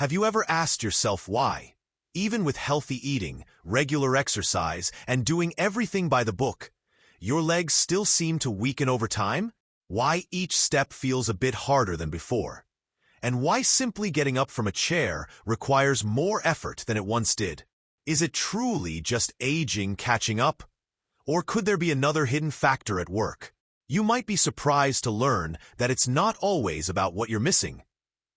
Have you ever asked yourself why, even with healthy eating, regular exercise, and doing everything by the book, your legs still seem to weaken over time? Why each step feels a bit harder than before? And why simply getting up from a chair requires more effort than it once did? Is it truly just aging catching up? Or could there be another hidden factor at work? You might be surprised to learn that it's not always about what you're missing.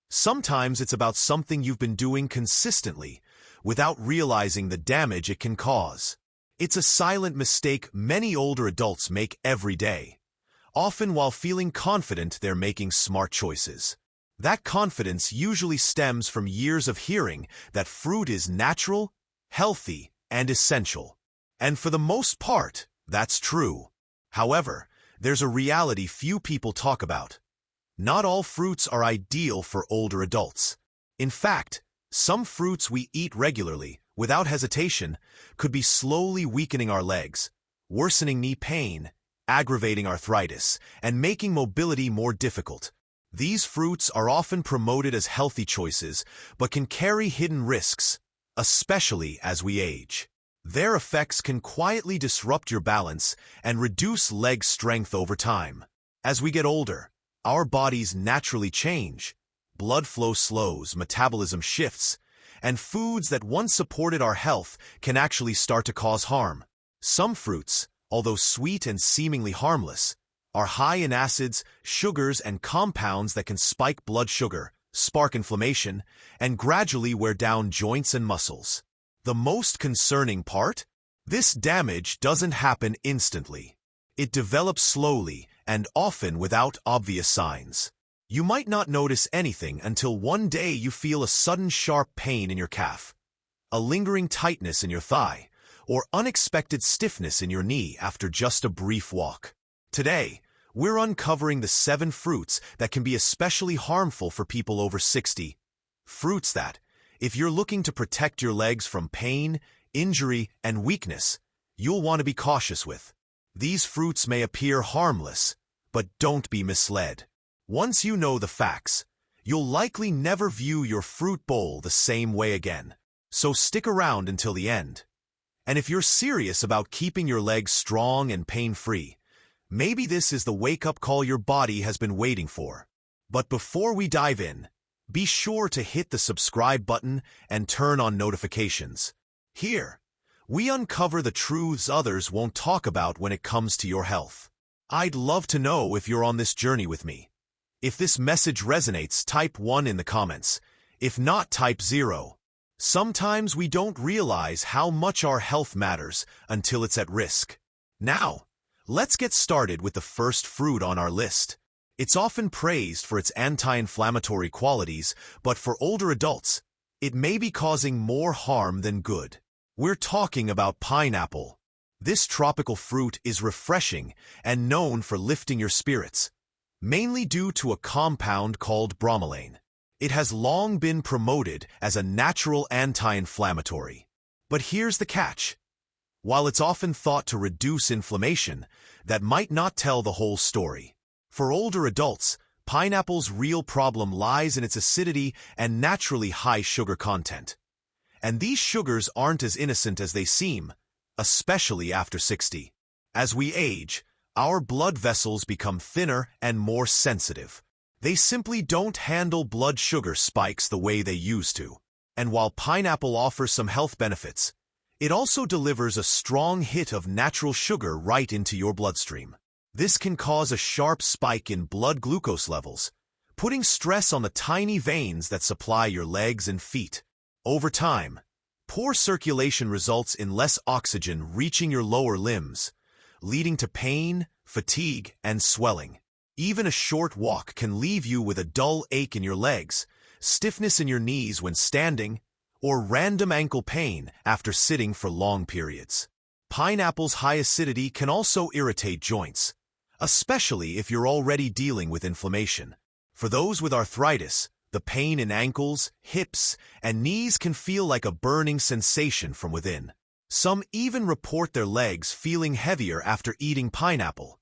Sometimes it's about something you've been doing consistently, without realizing the damage it can cause. It's a silent mistake many older adults make every day, often while feeling confident they're making smart choices. That confidence usually stems from years of hearing that fruit is natural, healthy, and essential. And for the most part, that's true. However, there's a reality few people talk about. Not all fruits are ideal for older adults. In fact, some fruits we eat regularly, without hesitation, could be slowly weakening our legs, worsening knee pain, aggravating arthritis, and making mobility more difficult. These fruits are often promoted as healthy choices, but can carry hidden risks, especially as we age. Their effects can quietly disrupt your balance and reduce leg strength over time. As we get older, our bodies naturally change. Blood flow slows, metabolism shifts, and foods that once supported our health can actually start to cause harm. Some fruits, although sweet and seemingly harmless, are high in acids, sugars, and compounds that can spike blood sugar, spark inflammation, and gradually wear down joints and muscles. The most concerning part? This damage doesn't happen instantly. It develops slowly and often without obvious signs. You might not notice anything until one day you feel a sudden sharp pain in your calf, a lingering tightness in your thigh, or unexpected stiffness in your knee after just a brief walk. Today, we're uncovering the 7 fruits that can be especially harmful for people over 60. Fruits that, if you're looking to protect your legs from pain, injury, and weakness, you'll want to be cautious with. These fruits may appear harmless, but don't be misled. Once you know the facts, you'll likely never view your fruit bowl the same way again. So stick around until the end. And if you're serious about keeping your legs strong and pain-free, maybe this is the wake-up call your body has been waiting for. But before we dive in, be sure to hit the subscribe button and turn on notifications. Here, we uncover the truths others won't talk about when it comes to your health. I'd love to know if you're on this journey with me. If this message resonates, type 1 in the comments. If not, type 0. Sometimes we don't realize how much our health matters until it's at risk. Now, let's get started with the first fruit on our list. It's often praised for its anti-inflammatory qualities, but for older adults, it may be causing more harm than good. We're talking about pineapple. This tropical fruit is refreshing and known for lifting your spirits, mainly due to a compound called bromelain. It has long been promoted as a natural anti-inflammatory. But here's the catch. While it's often thought to reduce inflammation, that might not tell the whole story. For older adults, pineapple's real problem lies in its acidity and naturally high sugar content. And these sugars aren't as innocent as they seem, especially after 60. As we age, our blood vessels become thinner and more sensitive. They simply don't handle blood sugar spikes the way they used to. And while pineapple offers some health benefits, it also delivers a strong hit of natural sugar right into your bloodstream. This can cause a sharp spike in blood glucose levels, putting stress on the tiny veins that supply your legs and feet. Over time, poor circulation results in less oxygen reaching your lower limbs, leading to pain, fatigue, and swelling. Even a short walk can leave you with a dull ache in your legs, stiffness in your knees when standing, or random ankle pain after sitting for long periods. Pineapple's high acidity can also irritate joints, especially if you're already dealing with inflammation. For those with arthritis, the pain in ankles, hips, and knees can feel like a burning sensation from within. Some even report their legs feeling heavier after eating pineapple,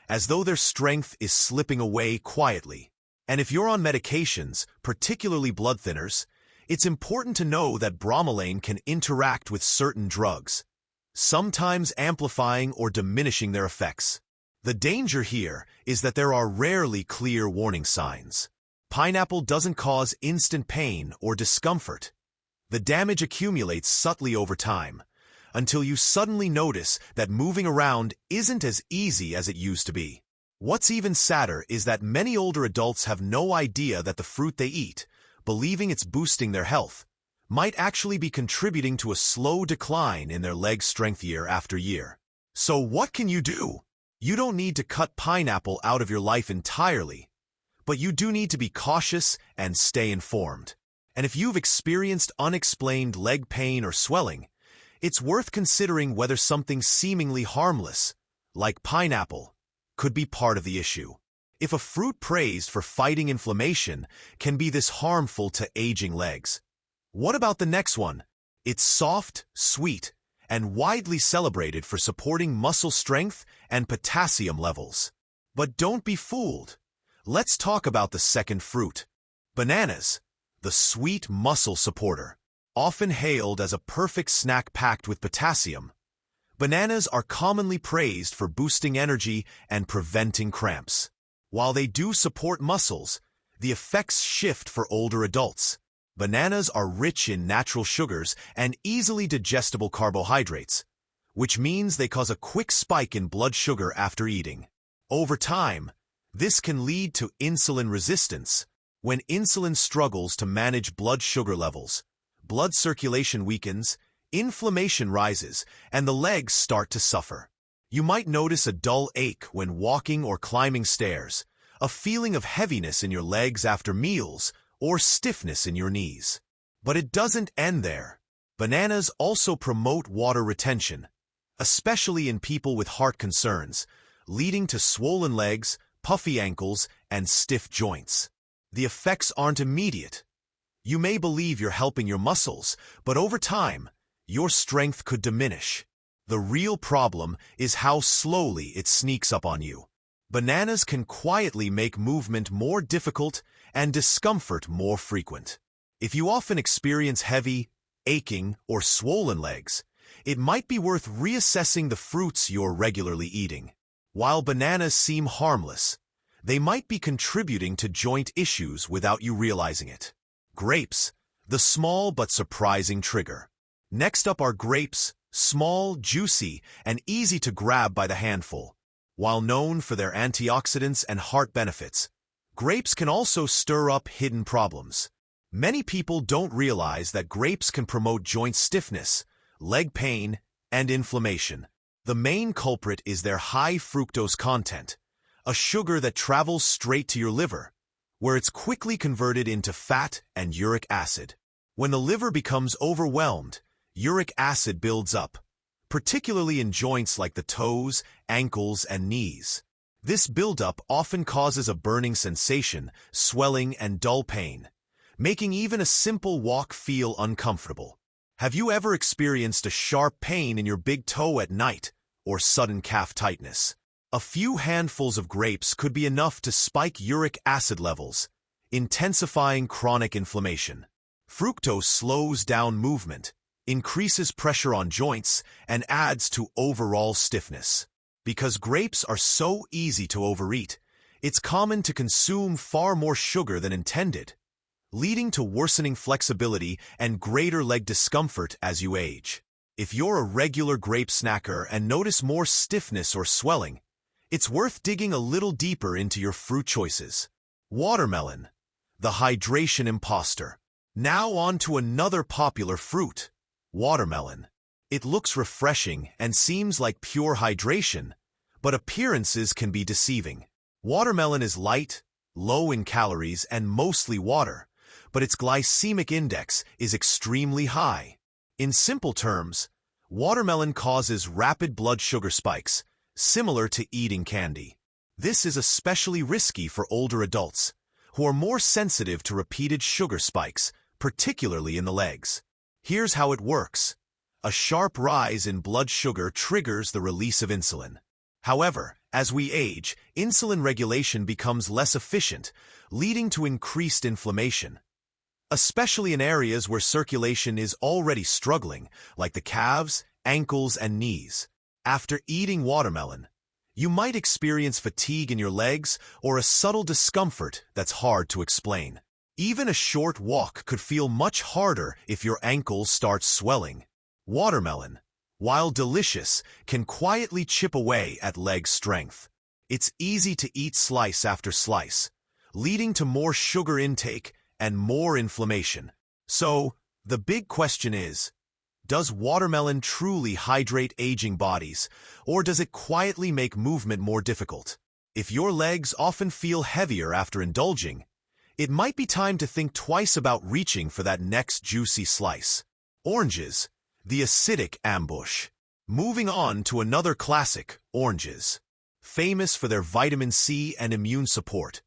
as though their strength is slipping away quietly. And if you're on medications, particularly blood thinners, It's important to know that bromelain can interact with certain drugs, sometimes amplifying or diminishing their effects. The danger here is that there are rarely clear warning signs. Pineapple doesn't cause instant pain or discomfort. The damage accumulates subtly over time, until you suddenly notice that moving around isn't as easy as it used to be. What's even sadder is that many older adults have no idea that the fruit they eat, believing it's boosting their health, might actually be contributing to a slow decline in their leg strength year after year. So what can you do? You don't need to cut pineapple out of your life entirely, but you do need to be cautious and stay informed. And if you've experienced unexplained leg pain or swelling, it's worth considering whether something seemingly harmless, like pineapple, could be part of the issue. If a fruit praised for fighting inflammation can be this harmful to aging legs, what about the next one? It's soft, sweet, and widely celebrated for supporting muscle strength and potassium levels. But don't be fooled. Let's talk about the second fruit. Bananas, the sweet muscle supporter. Often hailed as a perfect snack packed with potassium, bananas are commonly praised for boosting energy and preventing cramps. While they do support muscles, the effects shift for older adults. Bananas are rich in natural sugars and easily digestible carbohydrates, which means they cause a quick spike in blood sugar after eating. Over time, this can lead to insulin resistance. When insulin struggles to manage blood sugar levels, blood circulation weakens, inflammation rises, and the legs start to suffer. You might notice a dull ache when walking or climbing stairs, a feeling of heaviness in your legs after meals, or stiffness in your knees. But it doesn't end there. Bananas also promote water retention, especially in people with heart concerns, leading to swollen legs, puffy ankles, and stiff joints. The effects aren't immediate. You may believe you're helping your muscles, but over time, your strength could diminish. The real problem is how slowly it sneaks up on you. Bananas can quietly make movement more difficult and discomfort more frequent. If you often experience heavy, aching, or swollen legs, it might be worth reassessing the fruits you're regularly eating. While bananas seem harmless, they might be contributing to joint issues without you realizing it. Grapes, the small but surprising trigger. Next up are grapes, small, juicy, and easy to grab by the handful. While known for their antioxidants and heart benefits, grapes can also stir up hidden problems. Many people don't realize that grapes can promote joint stiffness, leg pain, and inflammation. The main culprit is their high fructose content, a sugar that travels straight to your liver, where it's quickly converted into fat and uric acid. When the liver becomes overwhelmed, uric acid builds up, particularly in joints like the toes, ankles, and knees. This buildup often causes a burning sensation, swelling, and dull pain, making even a simple walk feel uncomfortable. Have you ever experienced a sharp pain in your big toe at night, or sudden calf tightness? A few handfuls of grapes could be enough to spike uric acid levels, intensifying chronic inflammation. Fructose slows down movement, increases pressure on joints, and adds to overall stiffness. Because grapes are so easy to overeat, it's common to consume far more sugar than intended, leading to worsening flexibility and greater leg discomfort as you age. If you're a regular grape snacker and notice more stiffness or swelling, it's worth digging a little deeper into your fruit choices. Watermelon, the hydration imposter. Now on to another popular fruit, watermelon. It looks refreshing and seems like pure hydration, but appearances can be deceiving. Watermelon is light, low in calories, and mostly water, but its glycemic index is extremely high. In simple terms, watermelon causes rapid blood sugar spikes, similar to eating candy. This is especially risky for older adults, who are more sensitive to repeated sugar spikes, particularly in the legs. Here's how it works. A sharp rise in blood sugar triggers the release of insulin. However, as we age, insulin regulation becomes less efficient, leading to increased inflammation. especially in areas where circulation is already struggling, like the calves, ankles, and knees. After eating watermelon, you might experience fatigue in your legs or a subtle discomfort that's hard to explain. Even a short walk could feel much harder if your ankles start swelling. Watermelon, while delicious, can quietly chip away at leg strength. It's easy to eat slice after slice, leading to more sugar intake and more inflammation. So, the big question is, does watermelon truly hydrate aging bodies, or does it quietly make movement more difficult? If your legs often feel heavier after indulging, it might be time to think twice about reaching for that next juicy slice. Oranges, the acidic ambush. Moving on to another classic, oranges. Famous for their vitamin C and immune support,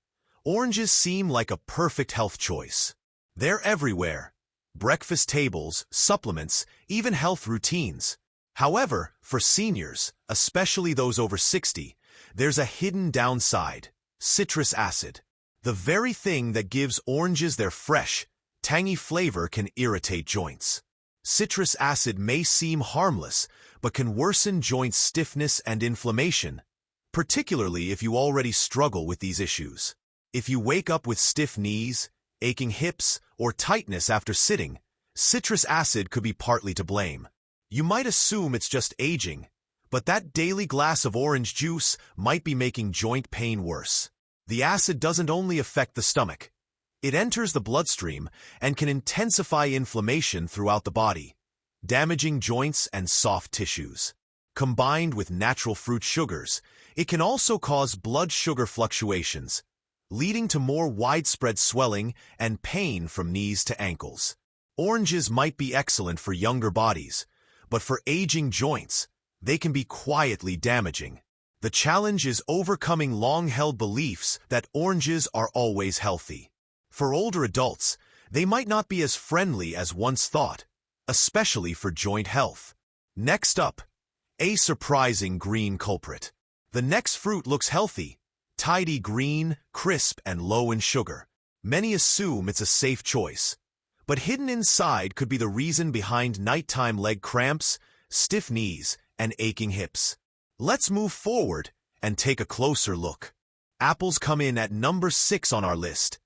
oranges seem like a perfect health choice. They're everywhere. Breakfast tables, supplements, even health routines. However, for seniors, especially those over 60, there's a hidden downside: citrus acid. The very thing that gives oranges their fresh, tangy flavor can irritate joints. Citrus acid may seem harmless, but can worsen joint stiffness and inflammation, particularly if you already struggle with these issues. If you wake up with stiff knees, aching hips, or tightness after sitting, citrus acid could be partly to blame. You might assume it's just aging, but that daily glass of orange juice might be making joint pain worse. The acid doesn't only affect the stomach. It enters the bloodstream and can intensify inflammation throughout the body, damaging joints and soft tissues. Combined with natural fruit sugars, it can also cause blood sugar fluctuations, leading to more widespread swelling and pain from knees to ankles. Oranges might be excellent for younger bodies, but for aging joints, they can be quietly damaging. The challenge is overcoming long-held beliefs that oranges are always healthy. For older adults, they might not be as friendly as once thought, especially for joint health. Next up, a surprising green culprit. The next fruit looks healthy, tidy green, crisp, and low in sugar. Many assume it's a safe choice, but hidden inside could be the reason behind nighttime leg cramps, stiff knees, and aching hips. Let's move forward and take a closer look. Apples come in at number 6 on our list,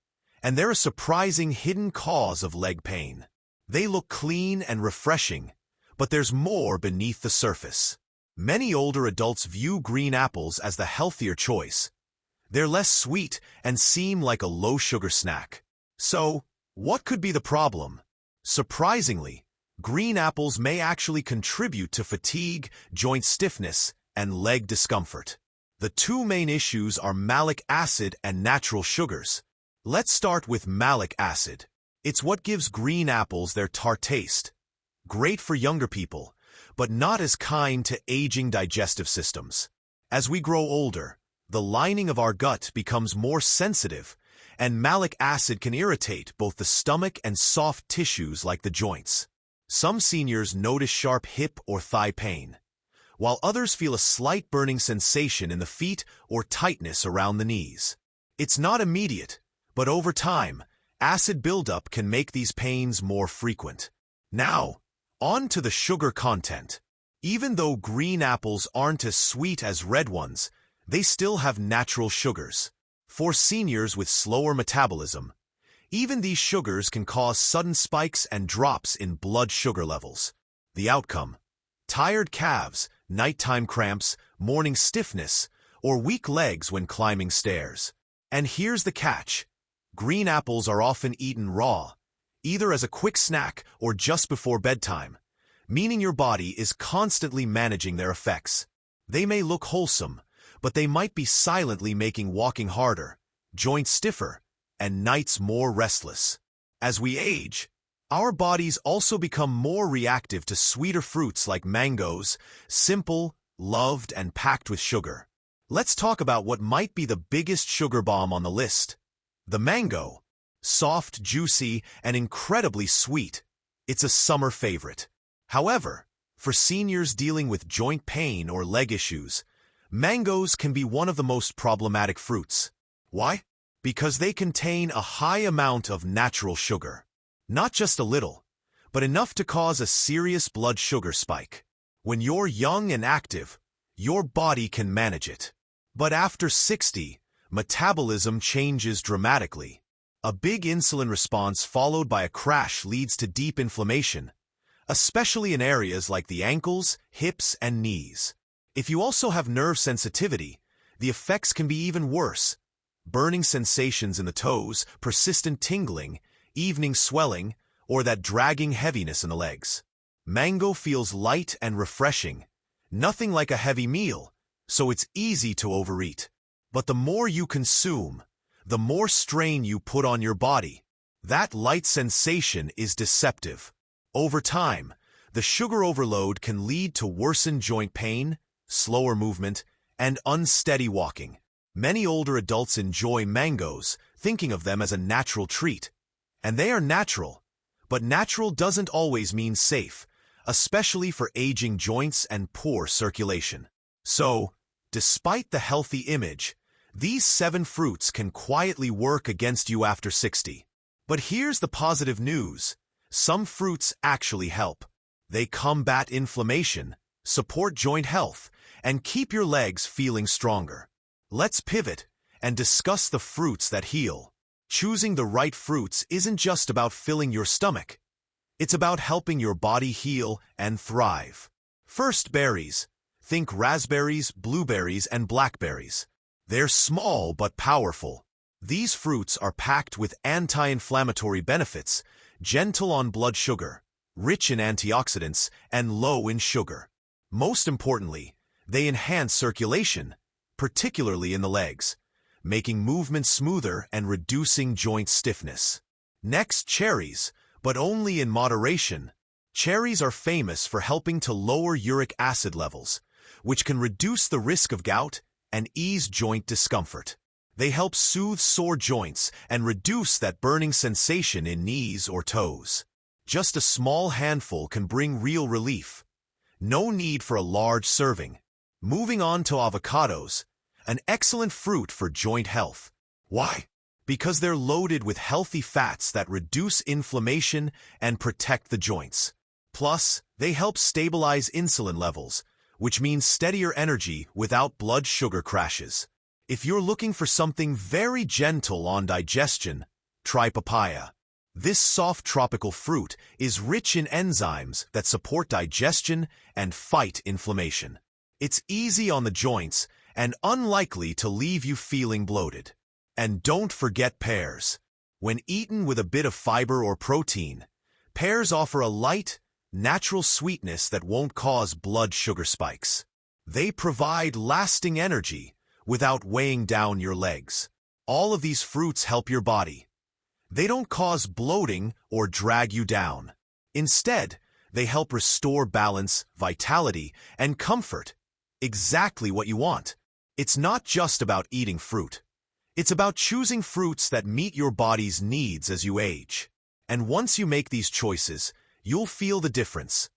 and they're a surprising hidden cause of leg pain. They look clean and refreshing, but there's more beneath the surface. Many older adults view green apples as the healthier choice. They're less sweet and seem like a low-sugar snack. So, what could be the problem? Surprisingly, green apples may actually contribute to fatigue, joint stiffness, and leg discomfort. The two main issues are malic acid and natural sugars. Let's start with malic acid. It's what gives green apples their tart taste. Great for younger people, but not as kind to aging digestive systems. As we grow older, the lining of our gut becomes more sensitive, and malic acid can irritate both the stomach and soft tissues like the joints. Some seniors notice sharp hip or thigh pain, while others feel a slight burning sensation in the feet or tightness around the knees. It's not immediate, but over time, acid buildup can make these pains more frequent. Now, on to the sugar content. Even though green apples aren't as sweet as red ones, they still have natural sugars. For seniors with slower metabolism, even these sugars can cause sudden spikes and drops in blood sugar levels. The outcome: tired calves, nighttime cramps, morning stiffness, or weak legs when climbing stairs. And here's the catch: green apples are often eaten raw, either as a quick snack or just before bedtime, meaning your body is constantly managing their effects. They may look wholesome, but they might be silently making walking harder, joints stiffer, and nights more restless. As we age, our bodies also become more reactive to sweeter fruits like mangoes, simple, loved, and packed with sugar. Let's talk about what might be the biggest sugar bomb on the list: the mango. Soft, juicy, and incredibly sweet, it's a summer favorite. However, for seniors dealing with joint pain or leg issues, mangoes can be one of the most problematic fruits. Why? Because they contain a high amount of natural sugar. Not just a little, but enough to cause a serious blood sugar spike. When you're young and active, your body can manage it. But after 60, metabolism changes dramatically. A big insulin response followed by a crash leads to deep inflammation, especially in areas like the ankles, hips, and knees. If you also have nerve sensitivity, the effects can be even worse. Burning sensations in the toes, persistent tingling, evening swelling, or that dragging heaviness in the legs. Mango feels light and refreshing, nothing like a heavy meal, so it's easy to overeat. But the more you consume, the more strain you put on your body. That light sensation is deceptive. Over time, the sugar overload can lead to worsened joint pain, slower movement, and unsteady walking. Many older adults enjoy mangoes, thinking of them as a natural treat. And they are natural, but natural doesn't always mean safe, especially for aging joints and poor circulation. So, despite the healthy image, these 7 fruits can quietly work against you after 60. But here's the positive news. Some fruits actually help. They combat inflammation, support joint health, and keep your legs feeling stronger. Let's pivot and discuss the fruits that heal. Choosing the right fruits isn't just about filling your stomach. It's about helping your body heal and thrive. First, berries. Think raspberries, blueberries, and blackberries. They're small but powerful. These fruits are packed with anti-inflammatory benefits, gentle on blood sugar, rich in antioxidants, and low in sugar. Most importantly, they enhance circulation, particularly in the legs, making movement smoother and reducing joint stiffness. Next, cherries, but only in moderation. Cherries are famous for helping to lower uric acid levels, which can reduce the risk of gout and ease joint discomfort. They help soothe sore joints and reduce that burning sensation in knees or toes. Just a small handful can bring real relief. No need for a large serving. Moving on to avocados, an excellent fruit for joint health. Why? Because they're loaded with healthy fats that reduce inflammation and protect the joints. Plus, they help stabilize insulin levels, which means steadier energy without blood sugar crashes. If you're looking for something very gentle on digestion, try papaya. This soft tropical fruit is rich in enzymes that support digestion and fight inflammation. It's easy on the joints and unlikely to leave you feeling bloated. And don't forget pears. When eaten with a bit of fiber or protein, pears offer a light, natural sweetness that won't cause blood sugar spikes. They provide lasting energy without weighing down your legs. All of these fruits help your body. They don't cause bloating or drag you down. Instead, they help restore balance, vitality, and comfort. Exactly what you want. It's not just about eating fruit. It's about choosing fruits that meet your body's needs as you age. And once you make these choices, you'll feel the difference.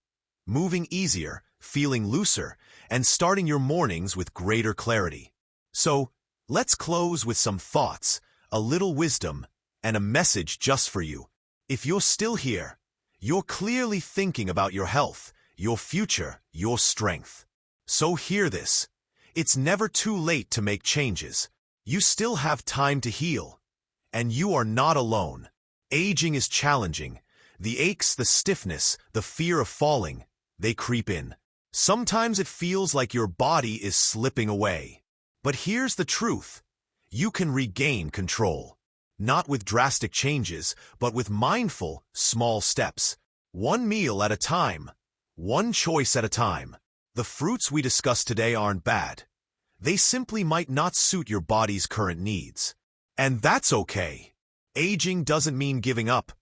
Moving easier, feeling looser, and starting your mornings with greater clarity. So, let's close with some thoughts, a little wisdom, and a message just for you. If you're still here, you're clearly thinking about your health, your future, your strength. So hear this. It's never too late to make changes. You still have time to heal. And you are not alone. Aging is challenging. The aches, the stiffness, the fear of falling, they creep in. Sometimes it feels like your body is slipping away. But here's the truth. You can regain control. Not with drastic changes, but with mindful, small steps. One meal at a time. One choice at a time. The fruits we discussed today aren't bad. They simply might not suit your body's current needs. And that's okay. Aging doesn't mean giving up.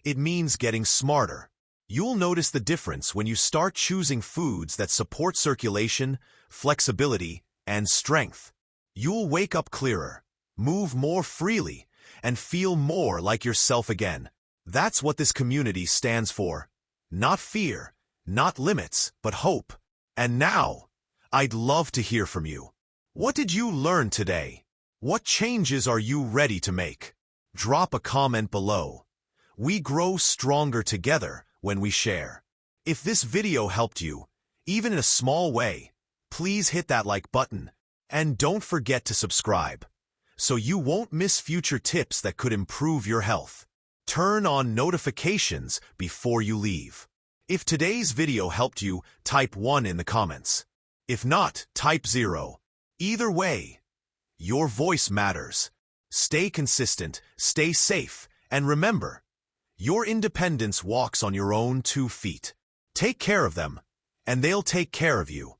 It means getting smarter. You'll notice the difference when you start choosing foods that support circulation, flexibility, and strength. You'll wake up clearer, move more freely, and feel more like yourself again. That's what this community stands for. Not fear, not limits, but hope. And now, I'd love to hear from you. What did you learn today? What changes are you ready to make? Drop a comment below. We grow stronger together when we share. If this video helped you, even in a small way, please hit that like button and don't forget to subscribe so you won't miss future tips that could improve your health. Turn on notifications before you leave. If today's video helped you, type 1 in the comments. If not, type 0. Either way, your voice matters. Stay consistent, stay safe, and remember, your independence walks on your own 2 feet. Take care of them, and they'll take care of you.